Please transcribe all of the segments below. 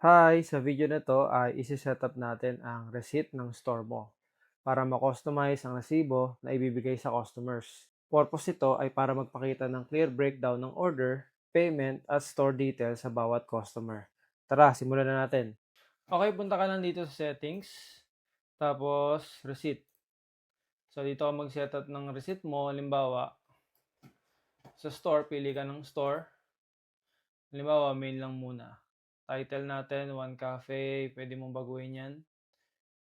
Hi! Sa video na to ay isi-setup natin ang receipt ng store mo para ma-customize ang resibo na ibibigay sa customers. Purpose ito ay para magpakita ng clear breakdown ng order, payment at store details sa bawat customer. Tara, simulan na natin. Okay, punta ka lang dito sa settings, tapos receipt. So dito ka mag-setup ng receipt mo. Halimbawa, sa store, pili ka ng store. Halimbawa, main lang muna. Title natin, One Cafe, pwede mong baguhin yan.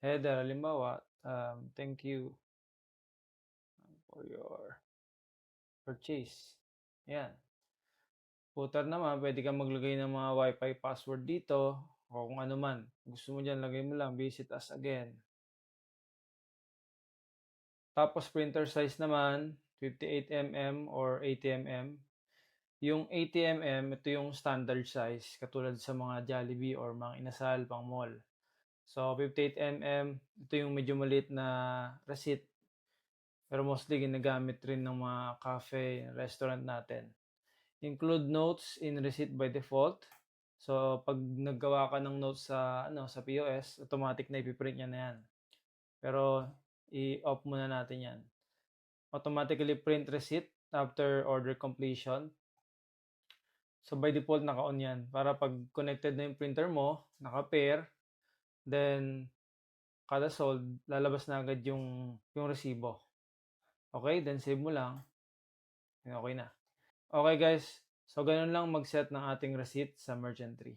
Header, halimbawa, thank you for your purchase. Yan. Footer naman, pwede kang maglagay ng mga Wi-Fi password dito o kung ano man. Gusto mo dyan, lagay mo lang, visit us again. Tapos printer size naman, 58mm or 80mm. Yung 80mm, ito yung standard size, katulad sa mga Jollibee or mga inasal, pang mall. So, 58mm, ito yung medyo maliit na receipt. Pero mostly ginagamit rin ng mga cafe, restaurant natin. Include notes in receipt by default. So, pag naggawa ka ng notes sa POS, automatic na ipiprint niya na yan. Pero, i-off muna natin yan. Automatically print receipt after order completion. So, by default, naka-on yan. Para pag connected na yung printer mo, naka-pair, then, kada sold, lalabas na agad yung resibo. Okay, then save mo lang. Okay na. Okay guys, so ganun lang mag-set ng ating receipt sa Merchant Tree.